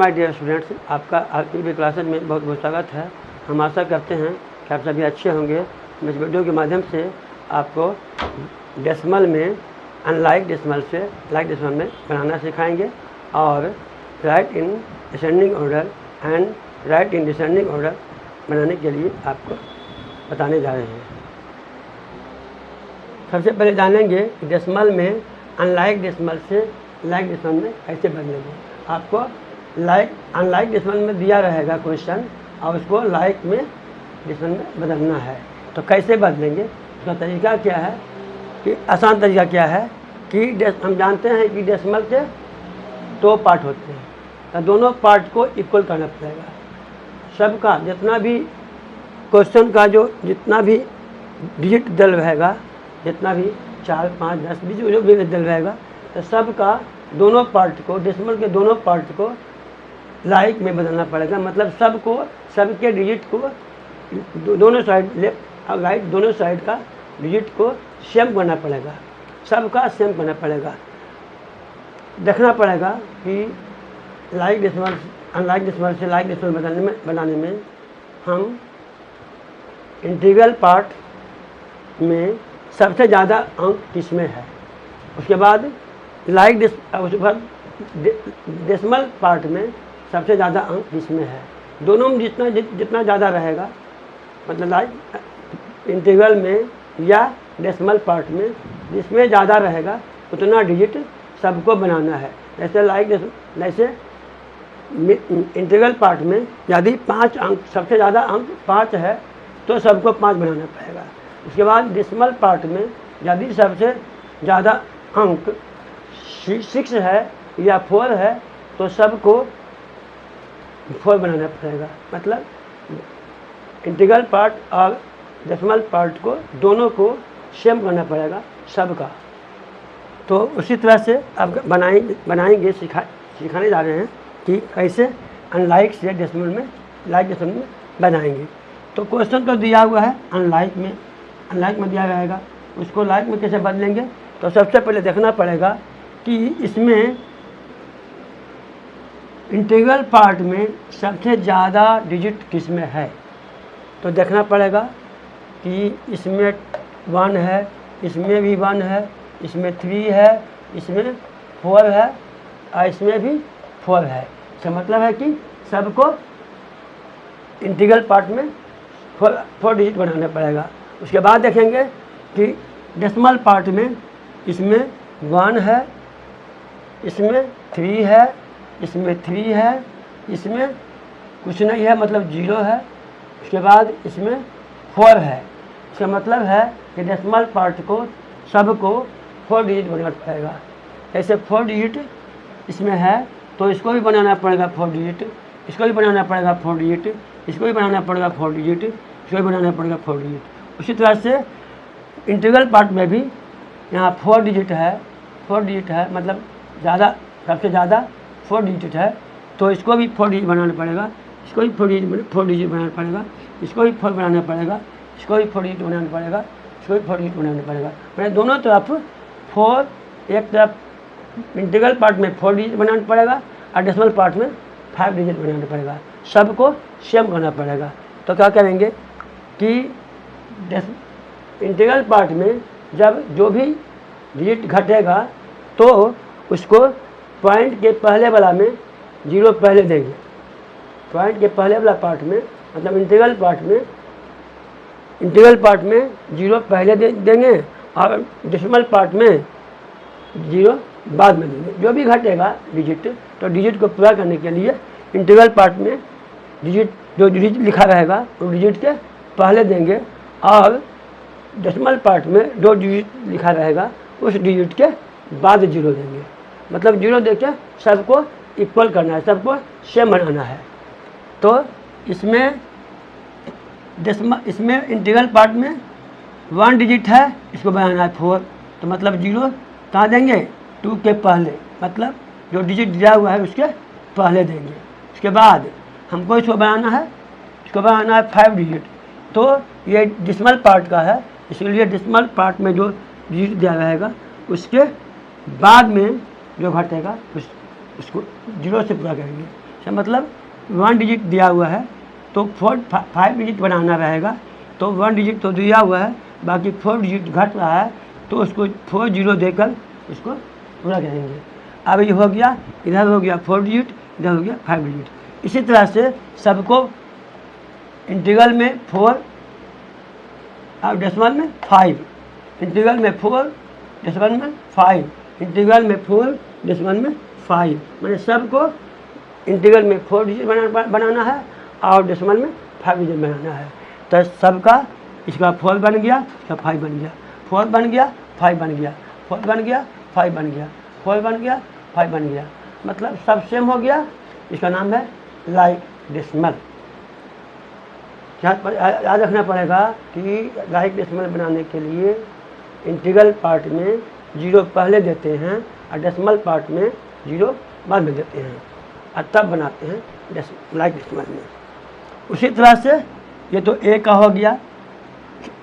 My dear students, आपका आपकी भी क्लासेज में बहुत बहुत स्वागत है। हम आशा करते हैं कि आप सभी अच्छे होंगे। हम इस वीडियो के माध्यम से आपको डेसिमल में अनलाइक डेसिमल से लाइक डेसिमल में बनाना सिखाएंगे और right in descending order and right in descending order बनाने के लिए आपको बताने जा रहे हैं। सबसे पहले जानेंगे डेसिमल में अनलाइक डेसिमल से लाइक डेसिमल में कैसे बदलेंगे। आपको अनलाइक डेसिमल में दिया रहेगा क्वेश्चन और उसको लाइक में डेसिमल में बदलना है। तो कैसे बदलेंगे, उसका तरीका क्या है कि आसान तरीका क्या है कि हम जानते हैं कि डेसिमल के दो पार्ट होते हैं, तो दोनों पार्ट को इक्वल करना पड़ेगा। सबका जितना भी क्वेश्चन का जितना भी डिजिट दल रहेगा, जितना भी 4, 5, 10, 20 जो भी दल रहेगा, तो सबका दोनों पार्ट को डेसिमल के दोनों पार्ट को लाइक में बदलना पड़ेगा। मतलब सबके डिजिट को दोनों साइड लेफ्ट और राइट दोनों साइड का डिजिट को सेम करना पड़ेगा, सबका सेम करना पड़ेगा। देखना पड़ेगा कि लाइक डेसिमल अनलाइक डेसिमल से लाइक डेसिमल बनाने में हम इंटीग्रल पार्ट में सबसे ज़्यादा अंक किसमें है, उसके बाद डेसिमल पार्ट में सबसे ज़्यादा अंक किसमें है। दोनों में जितना ज़्यादा रहेगा, मतलब लाइक इंटीग्रल में या डेसिमल पार्ट में जिसमें ज़्यादा रहेगा उतना डिजिट सबको बनाना है। जैसे इंटीग्रल पार्ट में यदि 5 अंक सबसे ज़्यादा अंक 5 है तो सबको 5 बनाना पड़ेगा। उसके बाद डेसिमल पार्ट में यदि सबसे ज़्यादा अंक 6 है या 4 है तो सबको 4 बनाना पड़ेगा। मतलब इंटीग्रल पार्ट और डेसिमल पार्ट को दोनों को सेम करना पड़ेगा सबका। तो उसी तरह से अब बनाएंगे सिखाने जा रहे हैं कि कैसे अनलाइक से डेसिमल में लाइक डेसिमल में बनाएंगे। तो क्वेश्चन तो दिया हुआ है अनलाइक में दिया रहेगा, उसको लाइक में कैसे बदलेंगे। तो सबसे पहले देखना पड़ेगा कि इसमें इंटीग्रल पार्ट में सबसे ज़्यादा डिजिट किस में है। तो देखना पड़ेगा कि इसमें 1 है, इसमें भी 1 है, इसमें 3 है, इसमें 4 है और इसमें भी 4 है। इसका मतलब है कि सबको इंटीग्रल पार्ट में 4 डिजिट बनाना पड़ेगा। उसके बाद देखेंगे कि डेसिमल पार्ट में इसमें 1 है, इसमें 3 है, इसमें 3 है, इसमें कुछ नहीं है मतलब 0 है, उसके बाद इसमें 4 है। इसका मतलब है कि डेसिमल पार्ट को सबको 4 डिजिट बनाना पड़ेगा। ऐसे 4 डिजिट इसमें है तो इसको भी बनाना पड़ेगा 4 डिजिट, इसको भी बनाना पड़ेगा 4 डिजिट, इसको भी बनाना पड़ेगा 4 डिजिट, इसको भी बनाना पड़ेगा 4 डिजिट। उसी तरह से इंटीग्रल पार्ट में भी यहाँ 4 डिजिट है, 4 डिजिट है मतलब सबसे ज़्यादा 4 डिजिट है, तो इसको भी 4 डिजिट बनाना पड़ेगा, इसको भी 4 डिजिट बनाना पड़ेगा, इसको भी 4 बनाना पड़ेगा, इसको भी 4 डिजिट बनाना पड़ेगा, इसको भी 4 डिजिट बनाना पड़ेगा। मैंने दोनों तरफ 4, एक तरफ इंटीग्रल पार्ट में 4 डिजिट बनाना पड़ेगा और डेसिमल पार्ट में 5 डिजिट बनाना पड़ेगा, सबको सेम करना पड़ेगा। तो क्या करेंगे कि इंटीग्रल पार्ट में जब जो भी डिजिट घटेगा तो उसको पॉइंट के पहले वाला में 0 पहले देंगे। पॉइंट के पहले वाला पार्ट में मतलब इंटीग्रल पार्ट में 0 पहले देंगे और डेसिमल पार्ट में 0 बाद में देंगे। जो भी घटेगा डिजिट, तो डिजिट को पूरा करने के लिए इंटीग्रल पार्ट में जो डिजिट लिखा रहेगा वो डिजिट के पहले देंगे और डेसिमल पार्ट में जो डिजिट लिखा रहेगा उस डिजिट के बाद 0 देंगे। मतलब 0 देके सबको इक्वल करना है, सबको सेम बनाना है। तो इसमें इंटीग्रल पार्ट में 1 डिजिट है, इसको बनाना है 4, तो मतलब 0 कहाँ देंगे 2 के पहले, मतलब जो डिजिट दिया हुआ है उसके पहले देंगे। उसके बाद हमको इसको बनाना है 5 डिजिट। तो ये डेसिमल पार्ट का है, इसलिए डेसिमल पार्ट में जो डिजिट दिया रहेगा उसके बाद में जो घटेगा उसको 0 से पूरा करेंगे। इसका मतलब 1 डिजिट दिया हुआ है तो 5 डिजिट बनाना रहेगा, तो 1 डिजिट तो दिया हुआ है, बाकी 4 डिजिट घट रहा है, तो उसको 4 जीरो देकर उसको पूरा करेंगे। अब ये हो गया, इधर हो गया 4 डिजिट, इधर हो गया 5 डिजिट। इसी तरह से सबको इंटीग्रल में 4 और डेसिमल में 5, इंटीग्रल में 4 डेसिमल में 5, इंटीग्रल में 4 डेसिमल में 5, मैंने सबको इंटीग्रल में 4 डिजिट बनाना है और डेसिमल में 5 डिजिट बनाना है। तो सबका इसका 4 बन गया, इसका 5 बन गया, 4 बन गया, 5 बन गया, 4 बन गया, 5 बन गया, 4 बन गया, 5 बन गया, मतलब सब सेम हो गया। इसका नाम है लाइक डेसिमल। याद रखना पड़ेगा कि लाइक डेसिमल बनाने के लिए इंटीग्रल पार्ट में 0 पहले देते हैं और डेसिमल पार्ट में 0 बाद में देते हैं और तब बनाते हैं लाइक डेसिमल में। उसी तरह से ये तो ए का हो गया।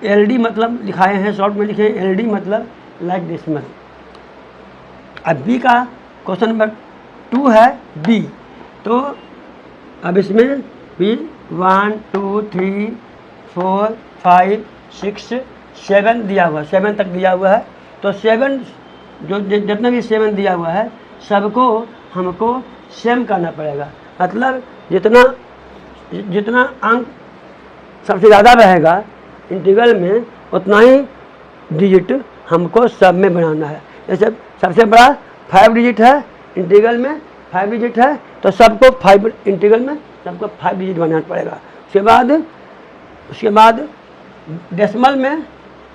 LD मतलब लिखाए हैं, शॉर्ट में लिखे हैं LD मतलब लाइक डेसिमल। अब बी का क्वेश्चन नंबर 2 है बी, तो अब इसमें भी 1 2 3 4 5 6 7 दिया हुआ, 7 तक दिया हुआ है। तो 7 जो जितना भी 7 दिया हुआ है सबको हमको सेम करना पड़ेगा, मतलब जितना अंक सबसे ज़्यादा रहेगा इंटीग्रल में उतना ही डिजिट हमको सब में बनाना है। जैसे सबसे बड़ा 5 डिजिट है, इंटीग्रल में 5 डिजिट है, तो सबको 5 इंटीग्रल में सबको 5 डिजिट बनाना पड़ेगा। उसके बाद डेसिमल में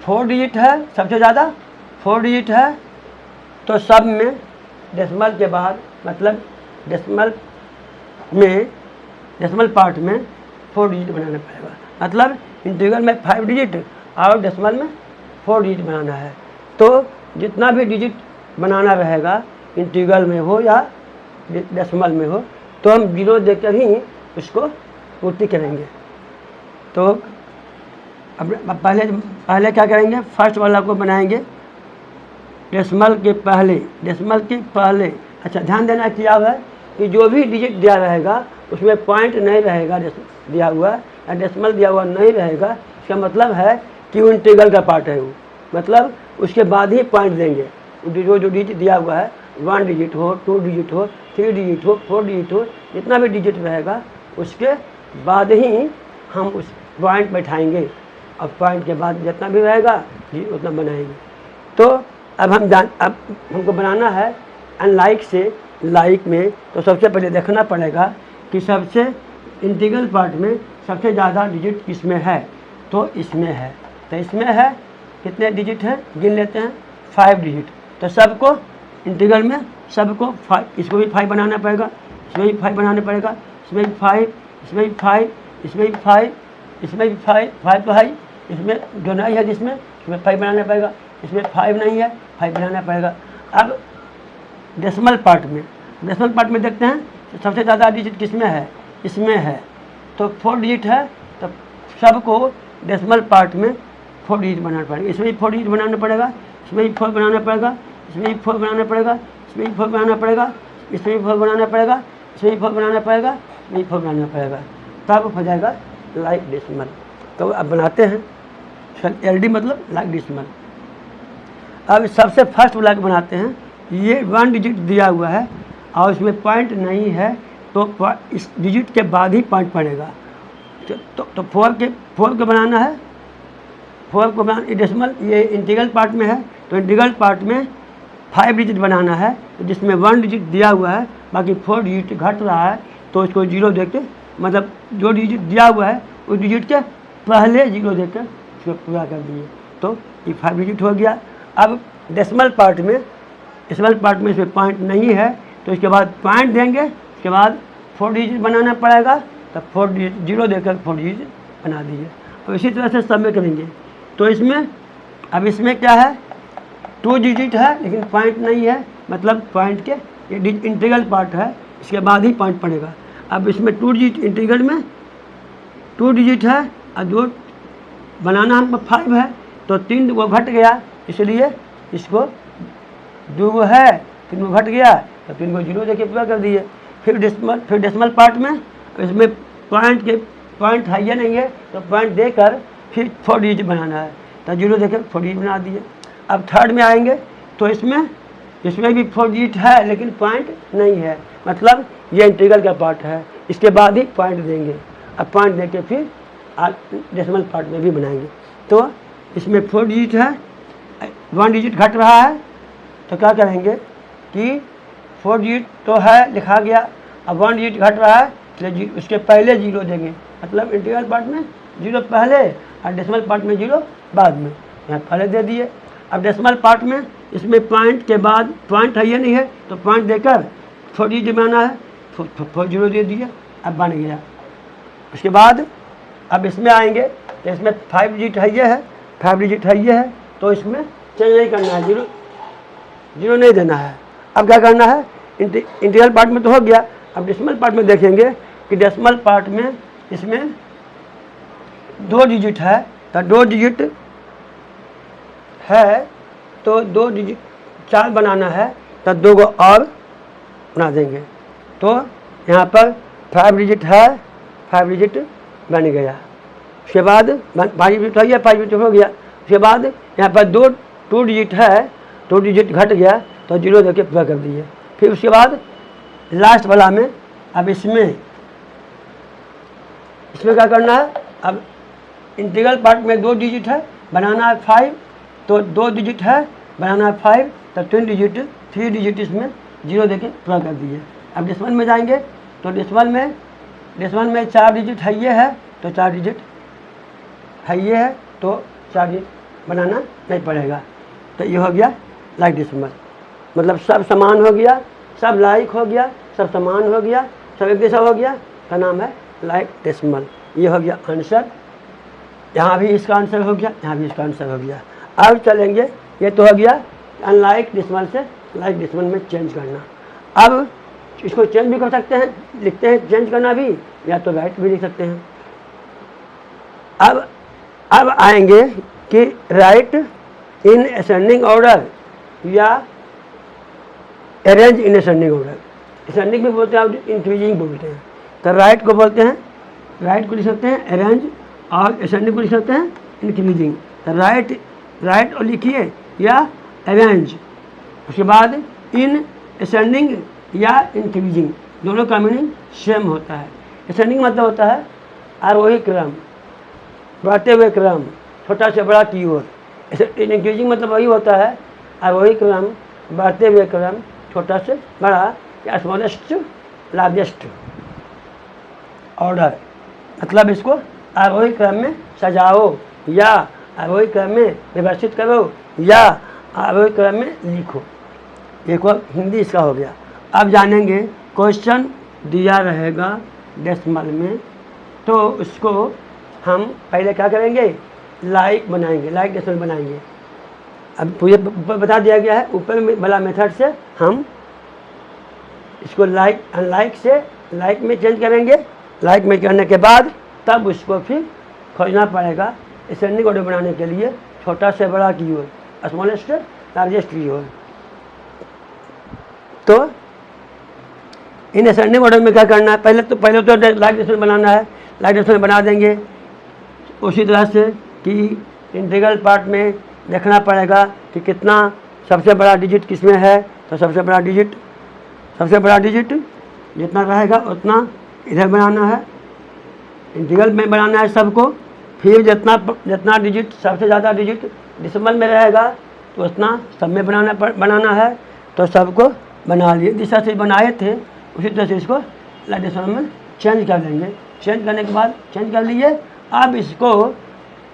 4 डिजिट है, सबसे ज़्यादा 4 डिजिट है, तो सब में डेसिमल के बाद मतलब डेसिमल पार्ट में 4 डिजिट बनाना पड़ेगा, मतलब इंटीग्रल में 5 डिजिट और डेसिमल में 4 डिजिट बनाना है। तो जितना भी डिजिट बनाना रहेगा इंटीग्रल में हो या डेसिमल में हो, तो हम 0 देकर ही उसको पूर्ति करेंगे। तो अब पहले क्या करेंगे, फर्स्ट वाला को बनाएंगे डेसिमल के पहले। अच्छा, ध्यान देना क्या है कि जो भी डिजिट दिया रहेगा उसमें पॉइंट नहीं रहेगा दिया हुआ या डेसिमल दिया हुआ नहीं रहेगा, इसका मतलब है कि वो इंटीग्रल का पार्ट है, वो मतलब उसके बाद ही पॉइंट देंगे। जो डिजिट दिया हुआ है 1 डिजिट हो, 2 डिजिट हो, 3 डिजिट हो, 4 डिजिट हो, जितना भी डिजिट रहेगा उसके बाद ही हम उस पॉइंट बैठाएंगे और पॉइंट के बाद जितना भी रहेगा उतना बनाएंगे। तो अब हमको बनाना है अनलाइक से लाइक में। तो सबसे पहले देखना पड़ेगा कि सबसे इंटीग्रल पार्ट में सबसे ज़्यादा डिजिट किसमें है, तो इसमें है। तो इसमें है कितने डिजिट हैं, गिन लेते हैं, 5 डिजिट। तो सबको इंटीग्रल में सबको 5, इसको भी 5 बनाना पड़ेगा, इसमें भी 5 बनाना पड़ेगा, इसमें भी 5, इसमें भी 5, इसमें भी 5, इसमें भी 5 तो है, इसमें जो नहीं है जिसमें इसमें 5 बनाना पड़ेगा, इसमें 5 नहीं है 5 बनाना पड़ेगा। अब डेसिमल पार्ट में देखते हैं तो सबसे ज़्यादा डिजिट किसमें है, इसमें है, तो 4 डिजिट है, तो सबको डेसिमल पार्ट में 4 डिजिट बनाना पड़ेगा। इसमें भी 4 डिजिट बनाना पड़ेगा, इसमें भी 4 बनाना पड़ेगा, इसमें भी 4 बनाना पड़ेगा, इसमें भी 4 बनाना पड़ेगा, इसमें भी 4 बनाना पड़ेगा, इसमें भी 4 बनाना पड़ेगा, इसमें भी 4 बनाना पड़ेगा, तब हो जाएगा लाइक डेसिमल। तो अब बनाते हैं LD मतलब लाइक डेसिमल। अब सबसे फर्स्ट वाला बनाते हैं, ये 1 डिजिट दिया हुआ है और इसमें पॉइंट नहीं है, तो इस डिजिट के बाद ही पॉइंट पड़ेगा। तो 4 को बनाना है, 4 को बनाना, डेसिमल ये इंटीग्रल पार्ट में है, तो इंटीग्रल पार्ट में 5 डिजिट बनाना है, तो जिसमें 1 डिजिट दिया हुआ है, बाकी 4 डिजिट घट रहा है, तो इसको 0 देके, मतलब जो डिजिट दिया हुआ है उस डिजिट के पहले 0 देकर इसको पूरा कर दिए, तो ये 5 डिजिट हो गया। अब डेसिमल पार्ट में इसमें पॉइंट नहीं है, तो इसके बाद पॉइंट देंगे, इसके बाद 4 डिजिट बनाना पड़ेगा, तब 4 डिजिट 0 देकर 4 डिजिट बना दीजिए। और इसी तरह से सब में करेंगे। तो इसमें क्या है, 2 डिजिट है लेकिन पॉइंट नहीं है, मतलब पॉइंट के ये इंटीग्रल पार्ट है, इसके बाद ही पॉइंट पड़ेगा। अब इसमें 2 डिजिट इंटीग्रल में 2 डिजिट है और 2 बनाना हमको 5 है, तो 3 वो घट गया, इसलिए इसको 2 है 3 घट गया, तो 3 को 0 देके पूरा कर दिए। फिर डेसिमल पार्ट में इसमें पॉइंट है या नहीं है, तो पॉइंट देकर फिर 4 डिजिट बनाना है। तो 0 देकर 4 डिजिट बना दिए। अब थर्ड में आएंगे तो इसमें भी 4 डिजिट है लेकिन पॉइंट नहीं है, मतलब ये इंटीग्रल का पार्ट है, इसके बाद ही पॉइंट देंगे। अब पॉइंट देके फिर डेसिमल पार्ट में भी बनाएंगे। तो इसमें 4 डिजिट है, 1 डिजिट घट रहा है, तो क्या करेंगे कि 4 डिजिट तो है लिखा गया, अब 1 डिजिट घट रहा है तो उसके पहले 0 देंगे, मतलब इंटीग्रल पार्ट में 0 पहले और डेसिमल पार्ट में 0 बाद में, यहाँ पहले दे दिए। अब डेसिमल पार्ट में इसमें पॉइंट के बाद पॉइंट है या नहीं है, तो पॉइंट देकर 4 डिजिट बनाना है, 4 0 दे दिए, अब बन गया। उसके बाद अब इसमें आएंगे तो इसमें 5 डिजिट है ये है, 5 डिजिट है ये है, तो इसमें चेंज नहीं करना है, 0 नहीं देना है। अब क्या करना है, इंटीग्रल पार्ट में तो हो गया, अब डेसिमल पार्ट में देखेंगे कि डेसिमल पार्ट में इसमें 2 डिजिट है, तो 2 डिजिट है तो 2 डिजिट 4 बनाना है, तो 2 को और बना देंगे। तो यहाँ पर 5 डिजिट है, 5 डिजिट बन गया। उसके बाद 5 डिजिट हो गया, 5 डिजिट हो गया। उसके बाद यहाँ पर 2 डिजिट है, 2 डिजिट घट गया तो 0 देके पूरा कर दिए। फिर उसके बाद लास्ट वाला में अब इसमें क्या करना है, अब इंटीग्रल पार्ट में 2 डिजिट है, बनाना है 5, तो 2 डिजिट है बनाना है 5, तो 3 डिजिट इसमें 0 देके पूरा कर दिए। अब डेसिमल में जाएंगे तो डेसिमल में 4 डिजिट है ये है, तो 4 डिजिट है ये है, तो 4 डिजिट बनाना नहीं पड़ेगा। तो ये हो गया लाइक डेसिमल, मतलब सब समान हो गया, सब लाइक हो गया, सब समान हो गया, सब एक जैसा हो गया, का नाम है लाइक डेसिमल। ये हो गया आंसर, यहाँ भी इसका आंसर हो गया, यहाँ भी इसका आंसर हो गया। अब चलेंगे, ये तो हो गया अनलाइक डेसिमल से लाइक डेसिमल में चेंज करना। अब इसको चेंज भी कर सकते हैं, लिखते हैं चेंज करना भी, या तो राइट भी लिख सकते हैं। अब आएंगे कि राइट इन असेंडिंग ऑर्डर या arrange in ascending order. Ascending भी बोलते हैं, इंक्रीजिंग बोलते हैं। तो राइट को बोलते हैं, राइट को लिख सकते हैं अरेंज, और असेंडिंग को लिख सकते हैं इंक्रीजिंग। तो राइट और लिखिए या अरेंज। उसके बाद इन असेंडिंग या इंक्रीजिंग, दोनों का मीनिंग सेम होता है। असेंडिंग मतलब होता है आरोही क्रम, बढ़ते हुए क्रम, छोटा से बड़ा की ओर। इंक्रीजिंग मतलब वही होता है आरोही क्रम, बढ़ते हुए क्रम, छोटा से बड़ा, या स्मॉलेस्ट लार्जेस्ट ऑर्डर। मतलब इसको आरोही क्रम में सजाओ, या आरोही क्रम में व्यवस्थित करो, या आरोही क्रम में लिखो। एक और हिंदी इसका हो गया। अब जानेंगे, क्वेश्चन दिया रहेगा डेसिमल में, तो उसको हम पहले क्या करेंगे, लाइक बनाएंगे, लाइक डेसिमल बनाएंगे। अब मुझे बता दिया गया है, ऊपर वाला मेथड से हम इसको लाइक अनलाइक से लाइक में चेंज करेंगे। लाइक में करने के बाद तब उसको फिर खोजना पड़ेगा असेंडिंग ऑर्डर बनाने के लिए, छोटा से बड़ा की ओर, स्मॉलेस्ट लार्जेस्ट की ओर। तो इन असेंडिंग ऑर्डर में क्या करना है, पहले तो लाइक डेसिमल बनाना है। लाइक डेसिमल बना देंगे उसी तरह से कि इंटीग्रल पार्ट में देखना पड़ेगा कि कितना सबसे बड़ा डिजिट किस में है, तो सबसे बड़ा डिजिट जितना रहेगा उतना इधर बनाना है, इंटीग्रल में बनाना है सबको। फिर जितना डिजिट, सबसे ज़्यादा डिजिट डेसिमल में रहेगा तो उतना सब में बनाना है। तो सबको बना लिए, जिस तरह से बनाए थे उसी तरह से इसको लाइक डेसिमल में चेंज कर देंगे। चेंज करने के बाद चेंज कर लिए, अब इसको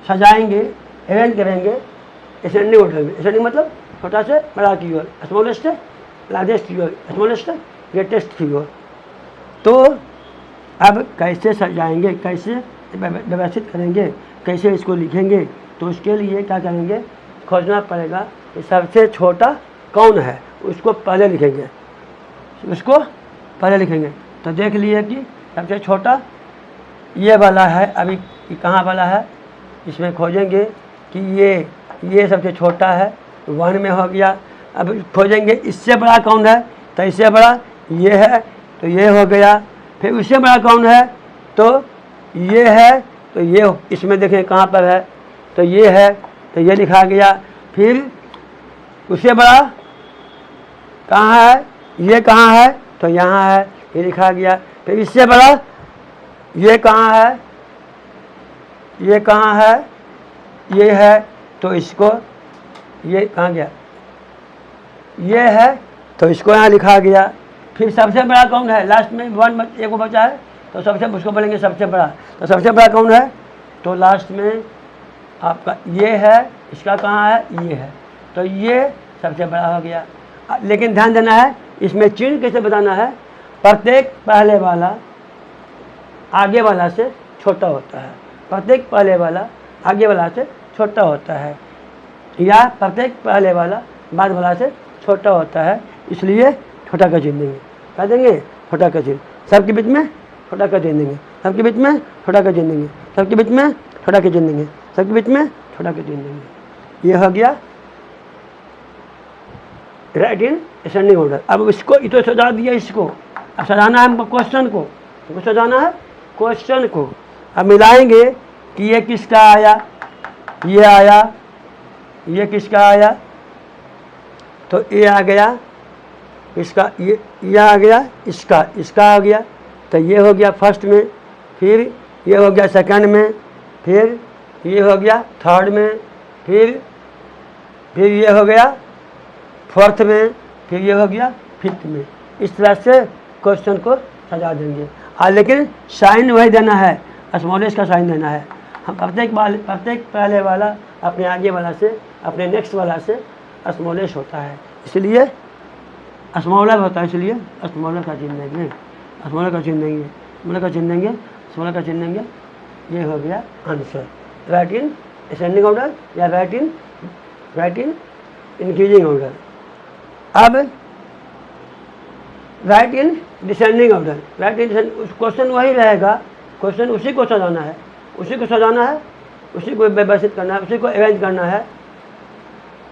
सजाएंगे, अरेंज करेंगे असेंडिंग ऑर्डर में। असेंडिंग मतलब छोटा से बड़ा की ओर, स्मॉलेस्ट लार्जेस्ट की ओर, स्मॉलेस्ट ग्रेटेस्ट की ओर। तो अब कैसे सजाएंगे, कैसे व्यवस्थित करेंगे, कैसे इसको लिखेंगे, तो उसके लिए क्या करेंगे, खोजना पड़ेगा कि सबसे छोटा कौन है, उसको पहले लिखेंगे, तो देख लिए कि सबसे छोटा ये वाला है। अभी कहाँ वाला है, इसमें खोजेंगे कि ये सबसे छोटा है, 1 में हो गया। अब खोजेंगे इससे बड़ा कौन है, तो इससे बड़ा ये है, तो ये हो गया। फिर उससे बड़ा कौन है, तो ये है, तो ये इसमें देखें कहाँ पर है, तो ये है, तो ये लिखा गया। फिर उससे बड़ा कहाँ है, ये कहाँ है, तो यहाँ है, ये लिखा गया। फिर इससे बड़ा ये कहाँ है, ये कहाँ है, ये है, तो इसको, ये कहाँ गया, ये है, तो इसको यहाँ लिखा गया। फिर सबसे बड़ा कौन है, लास्ट में वन एक बचा है, तो सबसे उसको बोलेंगे सबसे बड़ा। तो सबसे बड़ा कौन है, तो लास्ट में आपका ये है, इसका कहाँ है, ये है, तो ये सबसे बड़ा हो गया। लेकिन ध्यान देना है, इसमें चिन्ह कैसे बताना है, प्रत्येक पहले वाला आगे वाला से छोटा होता है, प्रत्येक पहले वाला आगे वाला से छोटा होता है, या प्रत्येक पहले वाला बाद वाला से छोटा होता है, इसलिए छोटा का चिन्ह देंगे। क्या देंगे, छोटा का चिन्ह। सबके बीच में छोटा का चिन्ह देंगे, सबके बीच में छोटा का चिन्ह देंगे, सबके बीच में छोटा का चिन्ह देंगे, सबके बीच में छोटा का चिन्ह देंगे। ये हो गया राइट इन असेंडिंग ऑर्डर। अब इसको इतो सजा दिया, इसको अब सजाना है क्वेश्चन को, सजाना है क्वेश्चन को। अब मिलाएंगे कि ये किसका आया, ये आया, ये किसका आया, तो ये आ गया, इसका ये आ गया, इसका आ गया, तो ये हो गया फर्स्ट में, फिर ये हो गया सेकंड में, फिर ये हो गया थर्ड में, फिर ये हो गया फोर्थ में, फिर ये हो गया फिफ्थ में। इस तरह से क्वेश्चन को सजा देंगे। लेकिन साइन वही देना है, स्मॉलेस्ट का साइन देना है। हम प्रत्येक पहले वाला अपने आगे वाला से, अपने नेक्स्ट वाला से स्मॉलेस्ट होता है, इसलिए स्मॉलर होता है, इसलिए स्मॉलर का चिन्ह देंगे, स्मॉलर का चिन्ह देंगे, स्मॉलर का चिन्ह देंगे, स्मॉलर का चिन्ह देंगे। ये हो गया answer, right in ascending order या राइट इन इंक्रीजिंग ऑर्डर। अब right in descending order, right in question वही रहेगा, क्वेश्चन उसी को सजाना है, उसी को सजाना है, उसी को व्यवस्थित करना है, उसी को अरेंज करना है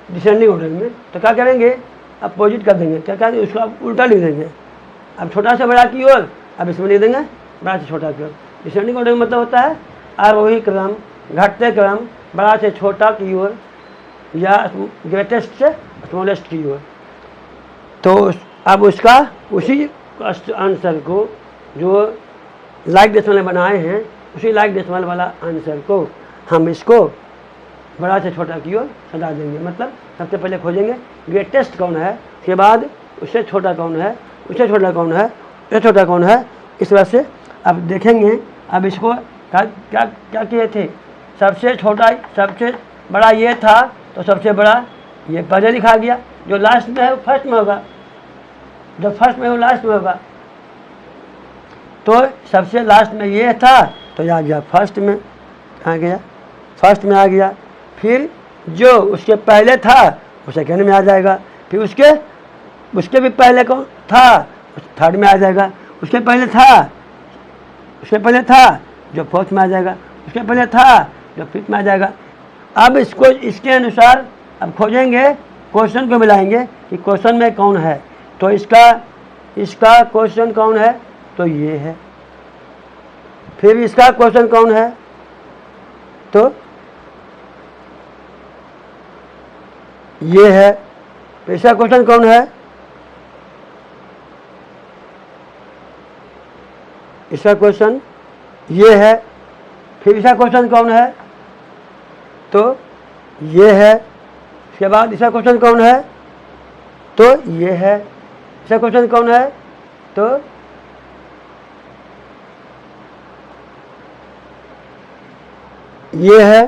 डिसेंडिंग ऑर्डर में। तो क्या करेंगे, अपोजिट कर देंगे, क्या करेंगे, उसको आप उल्टा लिख देंगे। अब छोटा से बड़ा की ओर, अब इसमें लिख देंगे बड़ा से छोटा की ओर। डिसेंडिंग ऑर्डर में मतलब होता है आरोही क्रम, घटते क्रम, बड़ा से छोटा की ओर या ग्रेटेस्ट से स्मॉलेस्ट की ओर। तो अब उसका उसी आंसर को जो लाइक डेसिमल बनाए हैं, उसी लाइक डेसिमल वाला आंसर को हम इसको बड़ा से छोटा की ओर सजा देंगे। मतलब सबसे पहले खोजेंगे ग्रेटेस्ट कौन है, उसके बाद उससे छोटा कौन है, उससे छोटा कौन है, उससे छोटा कौन है। इस तरह से अब देखेंगे। अब इसको क्या किए थे, सबसे छोटा सबसे बड़ा ये था, तो सबसे बड़ा ये पहले लिखा गया, जो लास्ट में है वो फर्स्ट में होगा, जो फर्स्ट में है वो लास्ट में होगा। तो सबसे लास्ट में ये था, तो ये आ गया फर्स्ट में, आ गया फर्स्ट में आ गया। फिर जो उसके पहले था वो सेकेंड में आ जाएगा, फिर उसके भी पहले कौन था, थर्ड में आ जाएगा, उसके पहले था जो फोर्थ में आ जाएगा, उसके पहले था जो फिफ्थ में आ जाएगा। अब इसको इसके अनुसार अब खोजेंगे, क्वेश्चन को मिलाएंगे कि क्वेश्चन में कौन है। तो इसका क्वेश्चन कौन है, तो ये है। फिर इसका क्वेश्चन कौन है, तो ये है। तो इसका क्वेश्चन कौन है, इसका क्वेश्चन ये है। फिर इसका क्वेश्चन कौन है, तो ये है। इसके बाद इसका क्वेश्चन कौन है, तो ये है। इसका क्वेश्चन कौन है, तो ये है।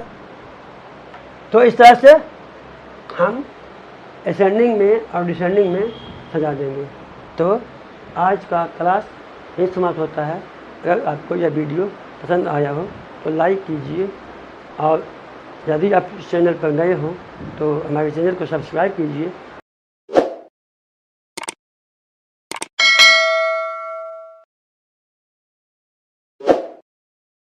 तो इस तरह से हम असेंडिंग में और डिसेंडिंग में सजा देंगे। तो आज का क्लास यही समाप्त होता है। अगर आपको यह वीडियो पसंद आया हो तो लाइक कीजिए, और यदि आप इस चैनल पर नए हो तो हमारे चैनल को सब्सक्राइब कीजिए